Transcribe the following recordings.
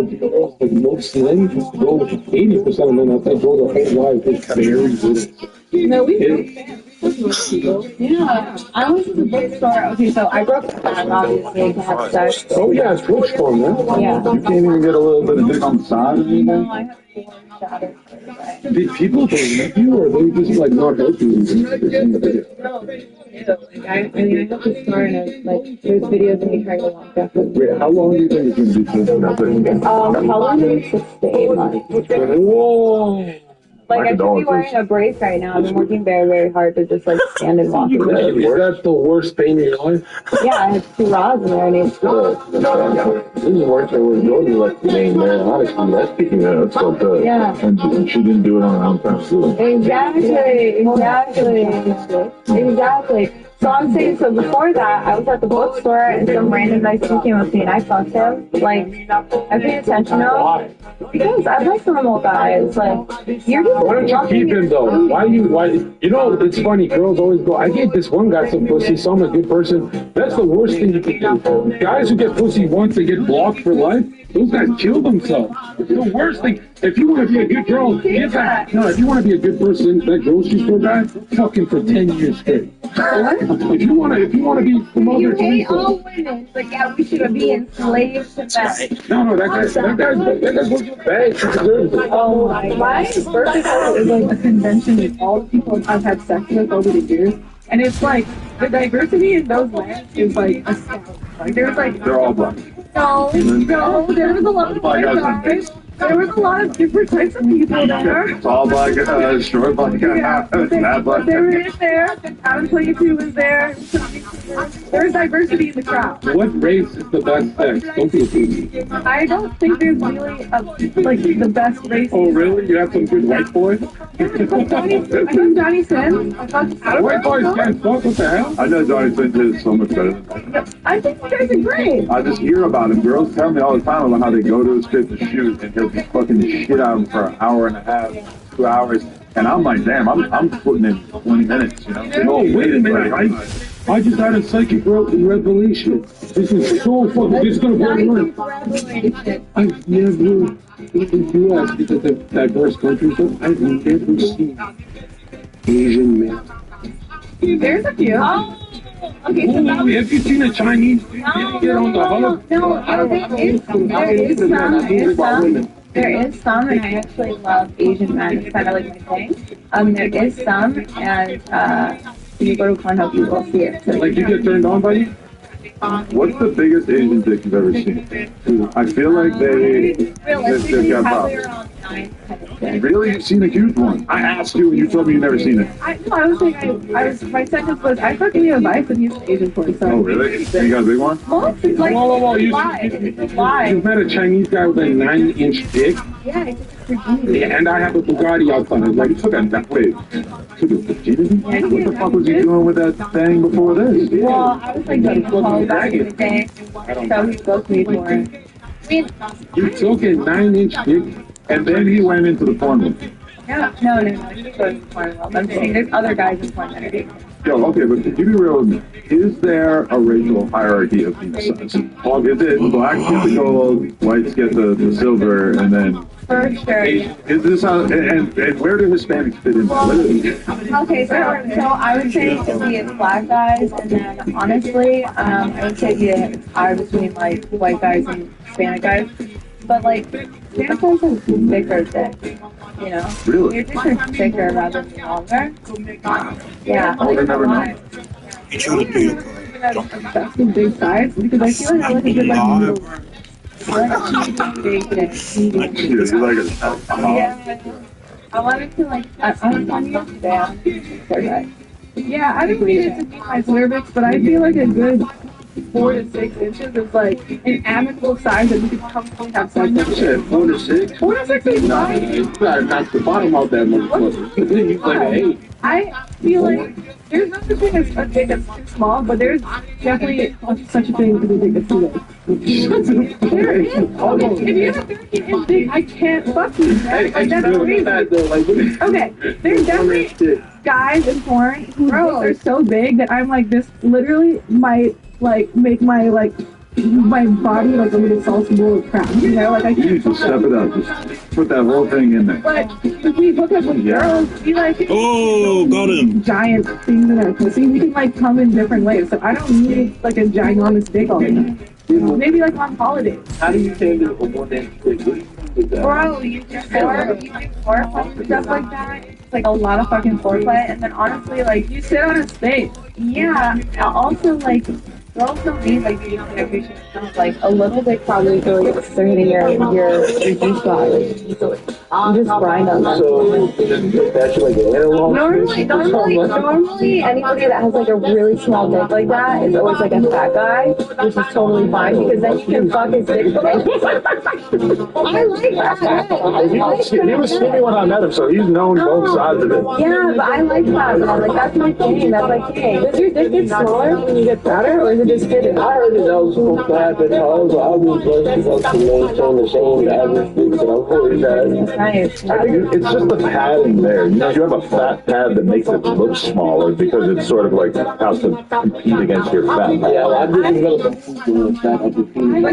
girls, like most men, go 80% of men out there go their whole life with very little. No, we most people. Yeah. I was in the bookstore. Okay, so I grew up in Canada, obviously, to have sex. Oh yeah, it's bookstore, man. Yeah. You can't even get a little bit of dick on the side or anything? No, I have four shatters. Did people believe you, or they just like not help you? No, like, I mean, I have the store and there's videos of me trying to walk up. Wait, how long do you think it's going to be since nothing? How long is it? 6 to 8 months. Whoa! Like, I should be wearing a brace right now. I've been working very, very hard to just, like, stand and walk. Is that the worst pain in your life? Yeah, I have 2 rods in there and it's good. This is worse than what Jordan like man, honestly, that's speaking of that's so good. Yeah. And she didn't do it on her own time too. Exactly. So I'm saying, so before that, I was at the bookstore and some random nice dude came up to me and I fucked him. Like, I paid attention to him. Because I like normal guys. Like, you're just why don't you keep him though? Why? You know, it's funny. Girls always go, I gave this one guy some pussy, so I'm a good person. That's the worst thing you can do. Guys who get pussy once, they get blocked for life. Those guys kill themselves. It's the worst thing. If you want to be a good girl, if you want to be a good person, that grocery store guy, fucking for 10 years straight. If you want to be the mother you hate all women. Like, yeah, we should be enslaved to that. No, that guy's working bad. She deserves it. Oh my birthday party is like a convention with all the people I've had sex with over the years. And it's like, the diversity in those lands is like astounding. Like, there's like... They're all black. No, there was a lot of white guys. There was a lot of different types of people there. It's all black, short black, mad black. They were in there. Adam 22 was there. There's diversity in the crowd. What race is the best sex? Don't be a pussy. I don't think there's really the best race. Oh, really? You have some good white boys? I think Johnny Sins. White boys can't fuck. What the hell? I know Johnny Sins is so much better than that. I think you guys are great. I just hear about him. Girls tell me all the time about how they go to his crib to shoot and he'll be fucking the shit out of him for an hour and a half, 2 hours. And I'm like, damn, I'm putting in 20 minutes, you know? No, wait a minute. I just had a psychic revelation. This is so fucking. This is gonna blow your mind. I've never in the U.S. because of diverse countries. I've never seen Asian men. There's a few. Okay, so have you seen a Chinese get on the hug? There is some, and I actually love Asian men. It's kind of like my thing. There is some, and if you go to Pornhub, you will see it. So like you get turned on by you? What's the biggest Asian dick you've ever seen? I feel like they've got problems. Really? You've seen a huge one? I asked you and you told me you've never seen it. I was saying, my sentence was, I fucking need advice and used Asian porn. So. Oh, really? You got a big one? Well, it's like, whoa. Why? You've met a Chinese guy with a 9-inch dick? Yeah, and I have a Bugatti outside. I was like, took that. Wait. Took a virginity? What the fuck was he doing with that thing before this? Well, I was like, getting a call back in the day. So he booked me for it. You took a 9-inch dick? And then he went into the porn world. No. He goes to the porn world. I'm saying there's other guys in porn that are dating. Yo, okay, but can you be real with me? Is there a racial hierarchy of penis size? Or is it blacks get the gold, whites get the silver, and then... For sure. Is this how... And where do Hispanics fit in? Okay, so I would say it's black guys, and then honestly, I would say it's higher between like white guys and Hispanic guys. But like, Hispanic guys have thicker dicks, you know? Really? Your dicks are thicker rather than longer. Yeah. I would have never known. You should do your part. That's the big size, because I feel like I like a good like middle. Yeah. I wanted to like, I'm telling you today. Yeah, I didn't mean it to be my cervix, but I feel like a good 4 to 6 inches is like an amicable size that you could comfortably have sex with. You said 4 to 6? 4 to 6 is fine. You gotta knock the bottom out that motherfucker. Then you like an 8. I feel like there's no such thing as a dick that's too small, but there's definitely such a thing as a dick that's too big. There is. If you have a 13-inch dick, I can't fuck you. Like, that's crazy. Okay, there's definitely guys in porn whose dicks are so big that I'm like, this literally might like make my like my body like a little salsa bowl of crap. You know, like I You can't. need to step it up. Just put that whole thing in there. But if we hook up with girls, we like Oh, got him. giant things in our pussy. We can like come in different ways. So I don't need like a ginormous dick all the time. Maybe like on holidays. How do you handle a one-inch dick? Bro, you do foreplay and stuff like that. It's like a lot of fucking foreplay, and then honestly, like you sit on his face. Yeah. Also, like girls don't need like deep penetration. Like a little bit probably really just hitting your G spot. You just grind on that. So that's like an analog. Normally, anybody that has like a really small dick like that is always like a fat guy, which is totally fine because then you can fuck his dick. I like that. He was skinny when I met him, so he's known both sides of it. Yeah, but I like that, man. Like, that's my thing. That's like, hey, does your dick get smaller when you get fatter, or is it just fitting? I heard it was so fat that I was blessed to maintain the same average dick that I'm really fat. Nice. I think it's just the padding there. You know, you have a fat pad that makes it look smaller because it's sort of like has to compete against your fat pad. Yeah, well, I didn't develop a food doing that. But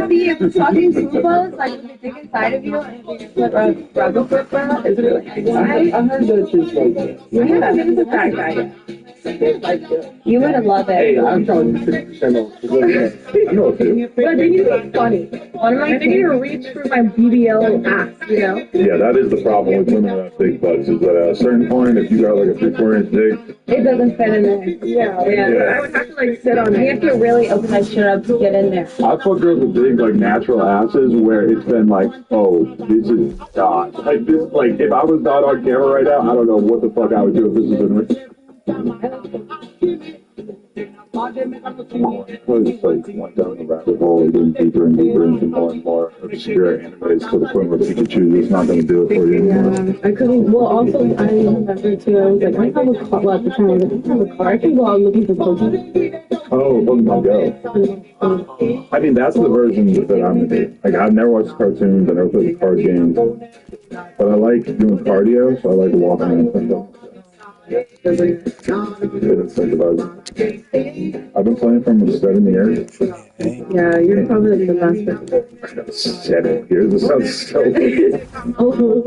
the fucking fupas, like, when you dig inside of you and you put rubber fupa, is really nice. I heard that it's like that. Yeah, he was a fat guy. You would have loved Hey, it. I'm telling you 50% off. I know a few. But I think it's funny. One of my things to reach for my BBL ass, you know? Yeah, that is the problem with women that have big butts is that at a certain point, if you got like a 3/4 inch dick, It doesn't fit in there. Yeah. I would have to like sit on it. You have to really open that shit up to get in there. I fuck girls with big like natural asses where it's been like, oh, this is God. Like this, like if I was not on camera right now, I don't know what the fuck I would do if this was in real. I just like went down the rabbit hole, getting deeper and deeper into more and more obscure animes to the point where Pikachu is not going to do it for you anymore. I couldn't. Well, also, I remember too. I was like, I have a car. Well, at the time, I was like, I have a car. I can go out looking for Pokemon. Oh, Pokemon Go. I mean, that's the version that I'm into. Like, I've never watched cartoons, I never played the card games, but I like doing cardio, so I like walking around and stuff. Didn't think about it. I've been playing for almost 7 years. Yeah, you're probably the best person. 7 years? It sounds so. Oh,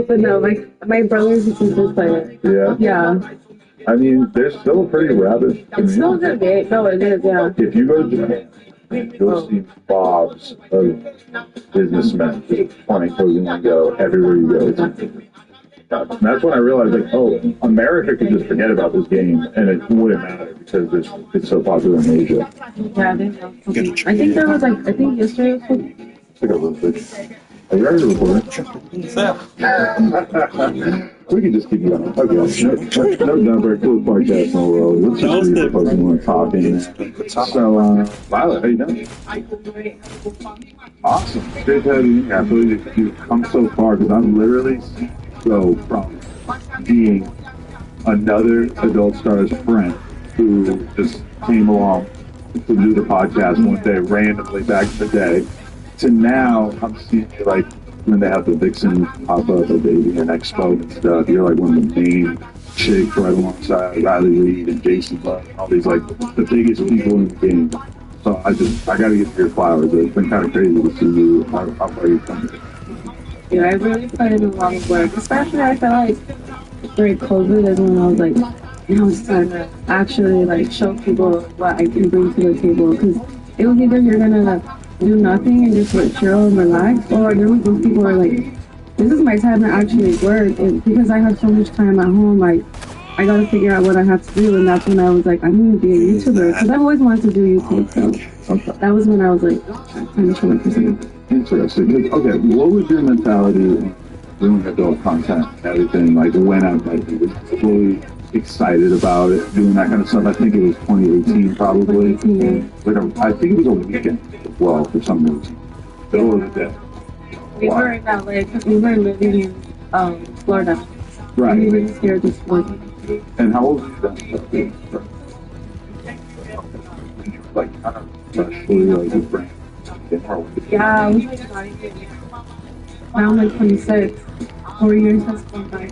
but no, my brother's a super player. Yeah. Yeah, I mean, there's still a pretty rabid. it's still gonna be. No, it is. Yeah. If you go to Japan, you'll see mobs of businessmen just playing Pokemon Go everywhere you go. And that's when I realized, like, oh, America could just forget about this game, and it wouldn't matter because it's so popular in Asia. Yeah, they know. I think there was I think yesterday was It's like a little bit. Are you ready to record? We can just keep going. Okay. No number, coolest podcast in the world. Let's just read the Pokemon talking. So, Violet, how you doing? Awesome. Great to have you here. I feel like you've come so far because I'm literally so from being another Adult Stars friend who just came along to do the podcast one day randomly back in the day to now I'm seeing you like when they have the Vixen pop up at the AVN Expo and stuff. You're like one of the main chicks right alongside Riley Reid and Jason Love and all these like the biggest people in the game. So I gotta give you your flowers. It's been kind of crazy to see you how far you've come. Yeah, I really put in a lot of work. Especially I felt like during COVID is when I was like, you know, it's time to actually like show people what I can bring to the table. Because it was either you're gonna do nothing and just like chill and relax, or there was those people who are like, this is my time to actually work. And because I have so much time at home, like I gotta figure out what I have to do. And that's when I was like, I'm gonna be a YouTuber because I've always wanted to do YouTube. So that was when I was like, I'm trying to present. Interesting. Okay, what was your mentality doing adult content and everything? Like when I met you, was you fully excited about it, doing that kind of stuff? I think it was 2018 probably. I think it was a weekend as well for some reason. Middle of the day. We were in LA because we were living in Florida. Right. And we were just here this morning. And how old were you then? Like kind of freshly like your brain. Yeah, I was like starting to now I'm like 26. 4 years has gone by.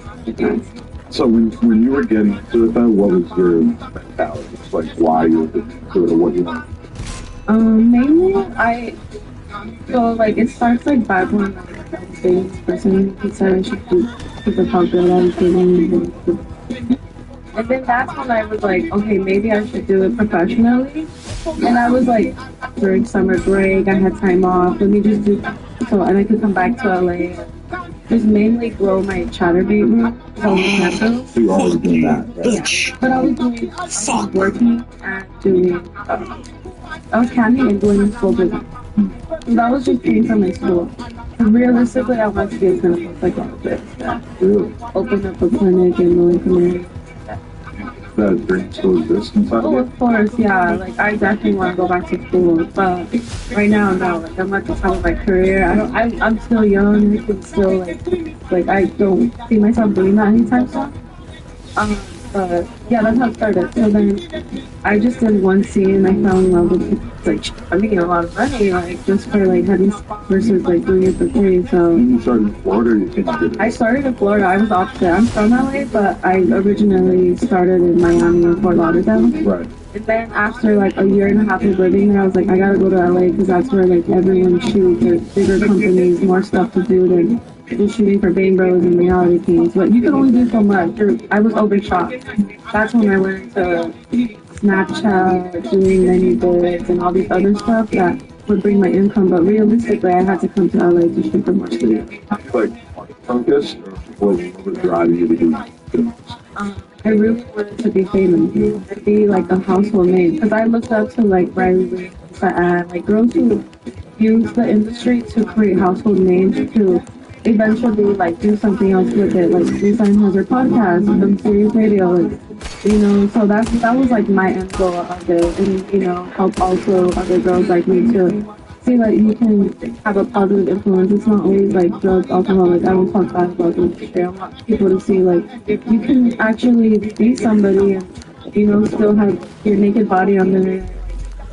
So when you were getting into it, though, what was your mentality? Like why you were doing it or what you wanted? Mainly so like it starts like back when like, I was dating this person. He said I should do because of how good I was dating. And then that's when I was like, okay, maybe I should do it professionally. And I was like, during summer break, I had time off. Let me just do so, and I could come back to LA. Just mainly grow my chatterbait room. So So you're already doing that, right? Bitch. but I was doing working and doing. I was canning and doing school business. So that was just doing for my school. And realistically, I want to be a clinical psychologist. Really? Open up a clinic in North America. That dream still exists inside Oh, of of course, yeah. Like I definitely want to go back to school, but right now, no. Like I'm at the top of my career. I'm still young. I can still like I don't see myself doing that anytime soon. But yeah, that's how it started. So then I just did one scene. I fell in love with it. It's like I'm making a lot of money, like just for like having versus like doing it for free. So you. You started in Florida, or you came to I started in Florida. I was opposite. I'm from LA, but I originally started in Miami and Fort Lauderdale. Right. And then after like a year and a half of living there, I was like, I gotta go to LA because that's where like everyone shoots. There's bigger companies, more stuff to do than just shooting for Bang Bros and reality teams. But you can only do so much. I was overshot. That's when I went into Snapchat, doing many bids and all these other stuff that would bring my income. But realistically, I had to come to LA to shoot for more studios. Like focused, or what was driving you to do films? I really wanted to be famous and be like a household name because I looked up to like Riley Williams and like girls who use the industry to create household names to eventually like do something else with it. Like Lisa has her podcast, some serious radio, like so that was like my end goal of it, and help also other girls like me to see that you can have a positive influence. It's not always like drugs, alcohol. Like I don't talk bad about the industry. I want people to see like if you can actually be somebody and still have your naked body on there,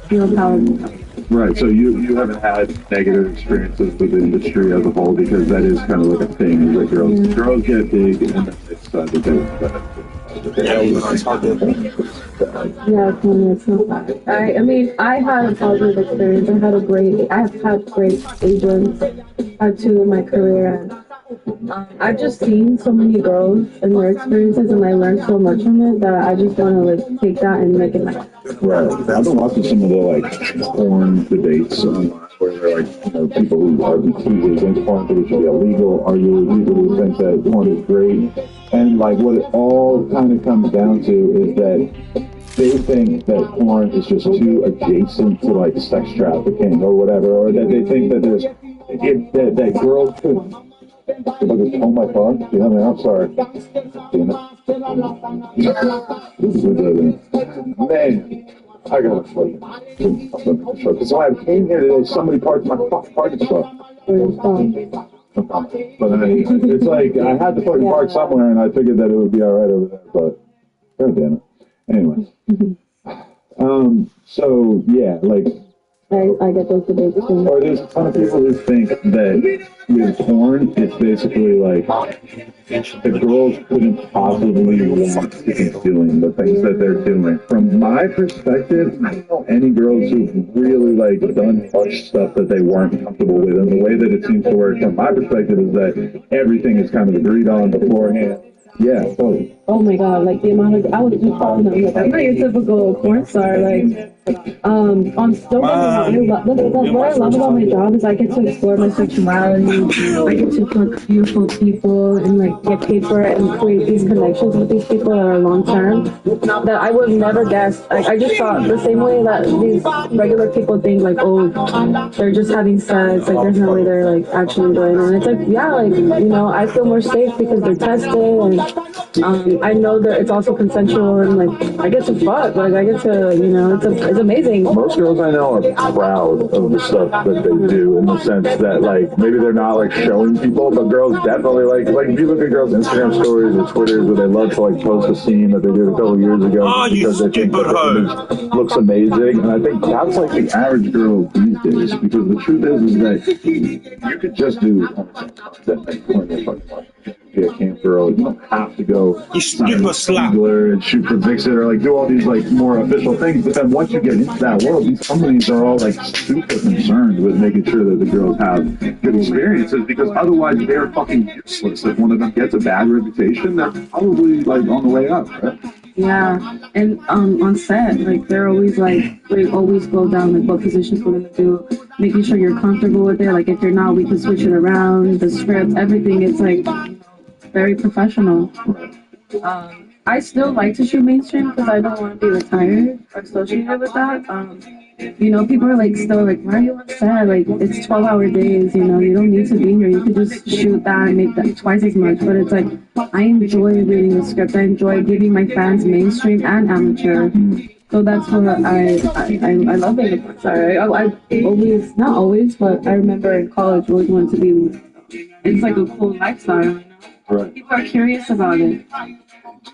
feel powerful. Right. So you haven't had negative experiences with the industry as a whole, because that is kind of like a thing. Is that girls get big and then it's Yeah, it's not bad. I mean, I had a positive experience. I've had great agents, had two in my career, and I've just seen so many girls and their experiences, and I learned so much from it that I just want to like take that and make it my own. Right. I've been watching some of the like porn debates where they're like, people who are completely against porn think it should be illegal, argue with people who think that porn is great. And like what it all kind of comes down to is that they think that porn is just too adjacent to like sex trafficking or whatever, or that they think that that girls could. If I just hold my phone, I'm sorry. Damn it. Man, I gotta fucking show. Because when I came here today, somebody parked my parking spot. But it's like I had to fucking park somewhere, and I figured that it would be all right over there. But god damn it. Anyway, so yeah, like. I get those debates too. Or there's a ton of people who think that with porn, it's basically like the girls couldn't possibly want to be doing the things that they're doing. From my perspective, I don't know any girls who've really like done much stuff that they weren't comfortable with. And the way that it seems to work from my perspective is that everything is kind of agreed on beforehand. Yeah, totally. Oh my god, like the amount of I was just calling them like I'm not your typical porn star, like on still what I love about my job is I get to explore my sexuality, I get to fuck beautiful people and like get paid for it and create these connections with these people that are long term that I would never guess. Like I just thought the same way that these regular people think like, oh, they're just having sex, like there's no way they're like actually doing it. And it's like, yeah, like I feel more safe because they're tested and I know that it's also consensual and like I get to fuck, like I get to it's amazing. Most girls I know are proud of the stuff that they do, in the sense that like maybe they're not like showing people, but girls definitely like if you look at girls' Instagram stories or Twitters where they love to like post a scene that they did a couple years ago because they think that the image looks amazing, and I think that's like the average girl these days, because the truth is that you could just do content that makes plenty of fucking money. be a camp girl. You don't have to go You strip a slap. Angler and shoot for Vixen or like do all these like more official things. But then once you get into that world, these companies are all like super concerned with making sure that the girls have good experiences because otherwise they're fucking useless. If one of them gets a bad reputation, they're probably like on the way up, right? Yeah, and on set, like they're always like they always go down like what positions we're gonna do, making sure you're comfortable with it. Like if you're not, we can switch it around. The script, everything. It's like very professional. I still like to shoot mainstream because I don't want to be retired or associated with that. You know, people are like still like, why are you on set? Like it's 12-hour days. You know, you don't need to be here. You could just shoot that and make that twice as much. But it's like I enjoy reading the script. I enjoy giving my fans mainstream and amateur. So that's what I love being a porn star. I always, not always, but I remember in college always wanted to be. It's like a cool lifestyle. You know? Right. People are curious about it.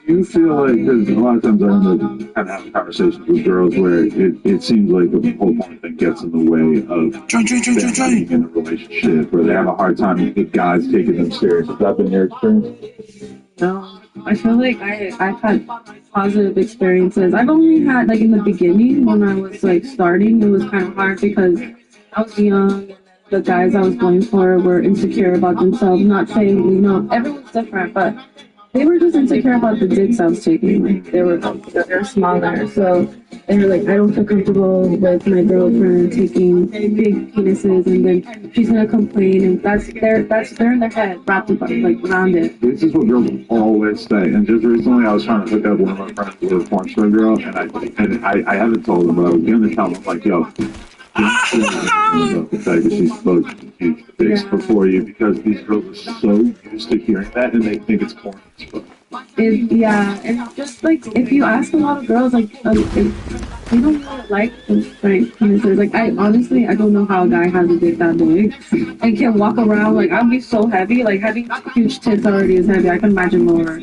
Do you feel like, because a lot of times I end up kind of having conversations with girls where it seems like the whole porn thing gets in the way of them being in a relationship, or they have a hard time with guys taking them serious. Has that been your experience? No, I feel like I've had positive experiences. I've only had, like in the beginning when I was like starting, it was kind of hard because I was young and the guys I was going for were insecure about themselves. Not saying, you know, everyone's different, but they were just insecure about the dicks I was taking. Like they were smaller, so they were like, I don't feel comfortable with my girlfriend taking big penises, and then she's gonna complain, and they're in their head wrapped up like around it. This is what girls always say. And just recently, I was trying to hook up one of my friends with a porn star girl, and I haven't told them, but I was gonna tell them like, yo. The fact that she spoke huge dicks before you because these girls are so used to hearing that and they think it's porn. Yeah, and just like if you ask a lot of girls, like they don't really like the straight penises. Like I don't know how a guy has a dick that big and can walk around. Like I'd be so heavy. Like having huge tits already is heavy. I can imagine more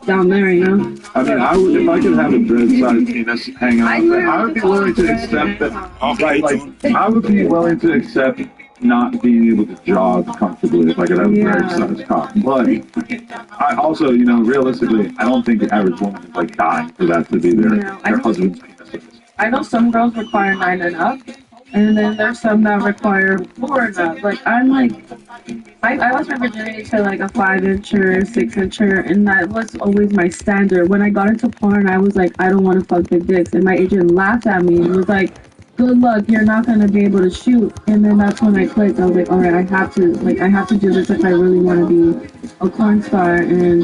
down there, you know. I mean, I would if I could have a dread-sized penis hang on. I would be willing to accept that. Like I would be willing to accept not being able to jog comfortably if I could have a dread-sized cock. But I also, you know, realistically, I don't think the average woman is like dying for that to be their husband's penis. I know some girls require 9 and up, and then there's some that require 4 and up. Like I'm like, I lost my virginity to like a 5-incher, 6-incher, and that was always my standard. When I got into porn, I was like, I don't want to fuck big dicks, and my agent laughed at me and was like, good luck, you're not gonna be able to shoot. And then that's when I clicked. I was like, all right, I have to do this if I really want to be a porn star. And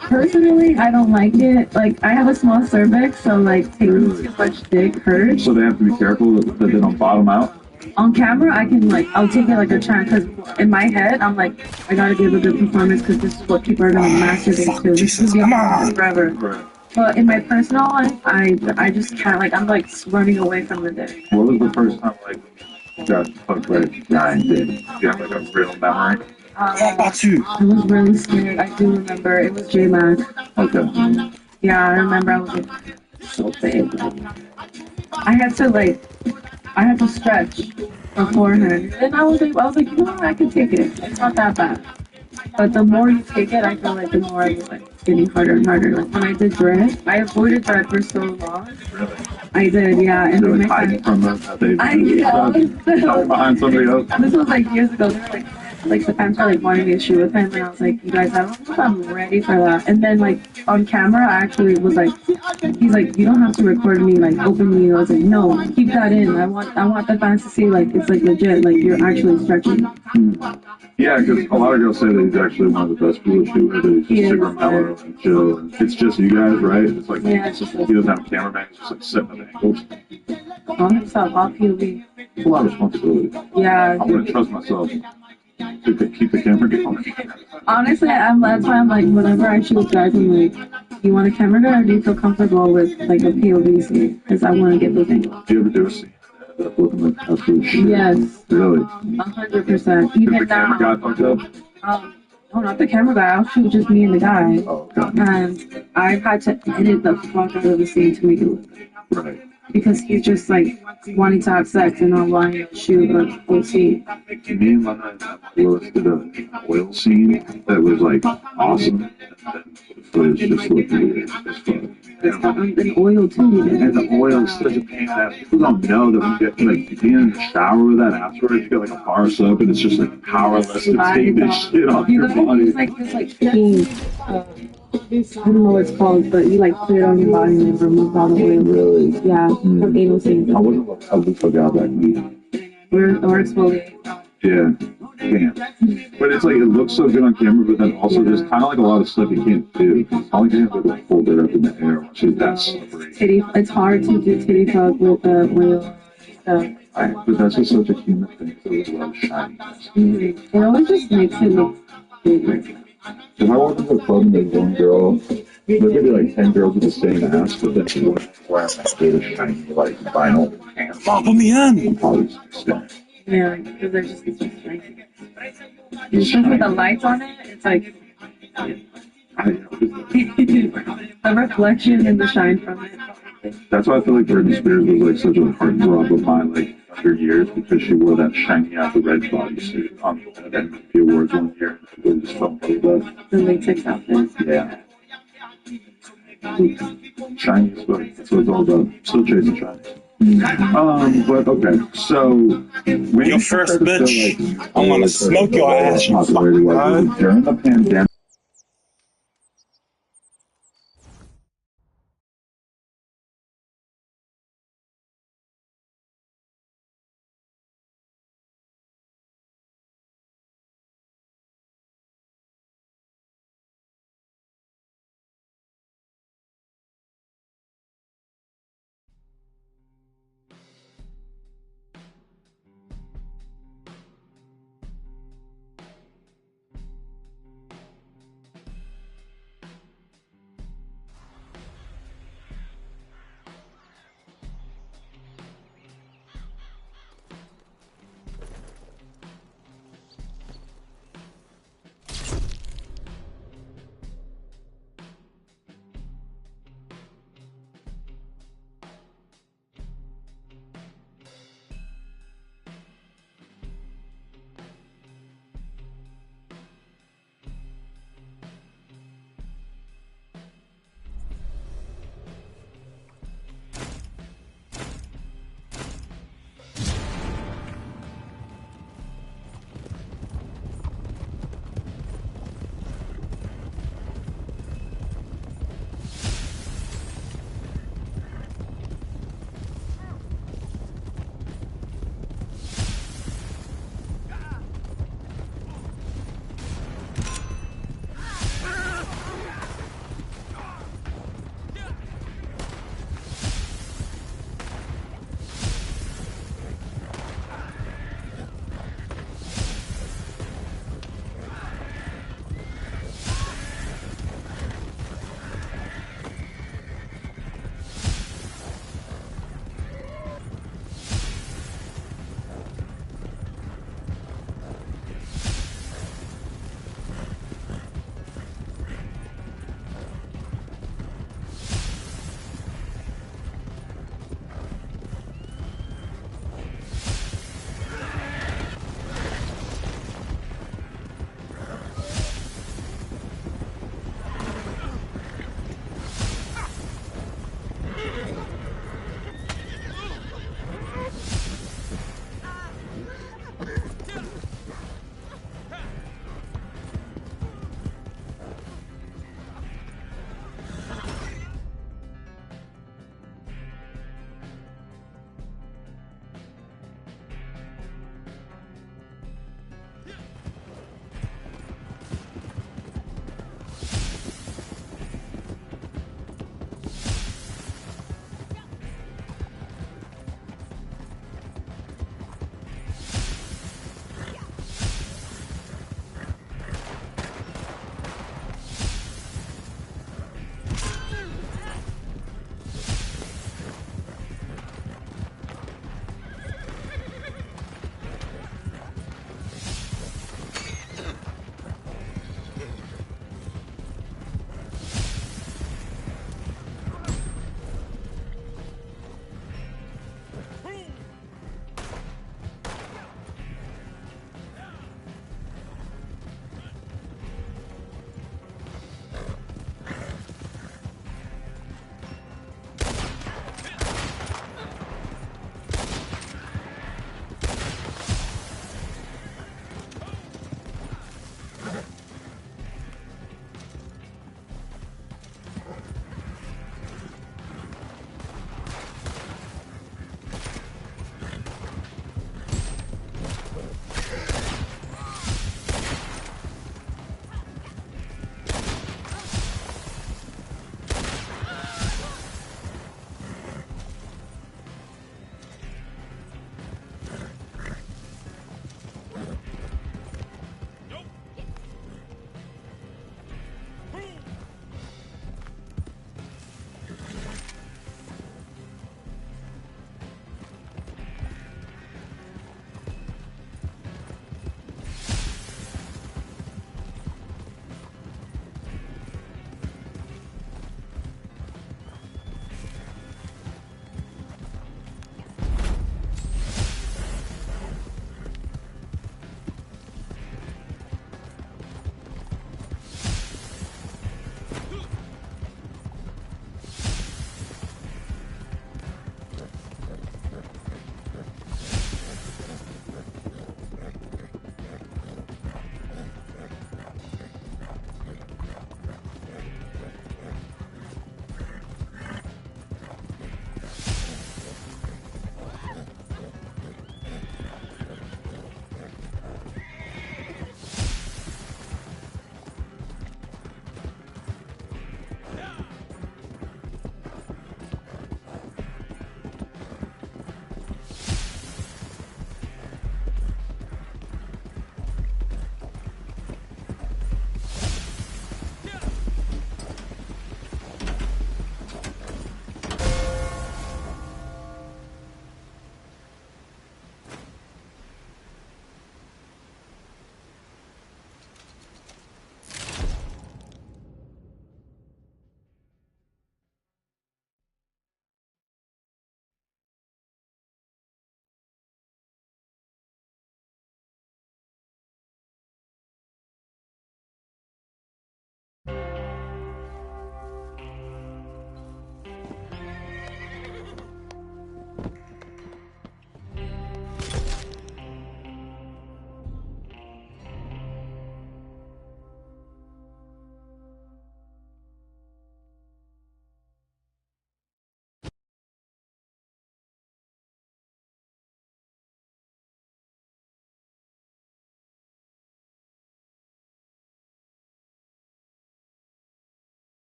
personally, I don't like it. Like I have a small cervix, so like taking too much dick hurts. So they have to be careful that they don't bottom out. On camera, I can like, I'll take it like a chance because in my head, I'm like, I gotta give a good performance because this is what people are gonna masturbate to. This is forever. Right. But in my personal life, I just can't, like, I'm like running away from the dick. What was the first time like you got fucked by a giant dick? Do you have like a real memory? I was really scared. I do remember. It was J-Mac. Okay. Yeah, I remember I was like, so big. I had to stretch beforehand. And I was like, you know what, I can take it. It's not that bad. But the more you take it, I feel like the more it's like getting harder and harder. Like when I did dread, I avoided dread for so long. Really? I did, yeah. And You're then like hiding from them. I know. Behind somebody else. And this was like years ago. They were like the fans were like wanting me to shoot with him, and I was like, you guys, I don't know if I'm ready for that. And then like on camera, I actually was like, he's like, you don't have to record me like openly. I was like, no, keep that in. I want the fans to see like it's like legit, like you're actually stretching. Yeah, because a lot of girls say that he's actually one of the best people to shoot with. He's just super mellow and chill. And it's just you guys, right? It's like it's just he doesn't have a cameraman. He's just like setting up angles. On himself, off POV. It's a lot of responsibility. Yeah. I'm gonna trust myself to keep the camera going. Honestly, that's why I'm like, whenever I shoot with guys, I'm like, you want a camera guy or do you feel comfortable with like a POV scene? Because I want to get those angles. Do you ever do a scene that looking like absolute shit? Yes. Really? 100%. If Even the camera now. guy fucked up? No, not the camera guy. I'll shoot just me and the guy. Oh, okay. And I've had to edit the fuck out of the scene to make it look good. Right. because he's just like wanting to have sex and not wanting to shoot or see. Me and Lana did an oil scene that was like awesome, and then the footage just looked weird as fuck. It's got an oil too. And the oil is such a pain in the ass. People don't know that when you get like being in the shower with that afterwards, you get like a bar soap and it's just like powerless to take this shit off your body. It's like this like thing. I don't know what it's called, but you like put it on your body and then remove all the oil. Really? Yeah, from anal things. I wasn't how we forgot that movie. Or exfoliate. Yeah. Damn. But it's like it looks so good on camera, but then also there's kind of like a lot of stuff you can't do. All you can have to like hold it up in the air, which is that slippery. It's hard to do titty fuck with oil stuff. But that's just such a human thing because it love shiny. It always just makes it look bigger. If I walk into a club and there's one girl, there could be like 10 girls with the same ass, but then she wouldn't wear that good shiny like vinyl pants. Papa me on. Probably stink. Yeah, because they're just shiny. Especially with the lights on it, it's like the reflection and the shine from it. That's why I feel like Britney Spears was like such a heartthrob of my like younger years because she wore that shiny ass red bodysuit on the MVP Awards one year. It just felt like that. The latex outfit. Yeah. Shiny as fuck. That's what it's all about. Still chasing shiny. But okay, so when Your first bitch, I'm gonna smoke your ass, you fucking during the pandemic.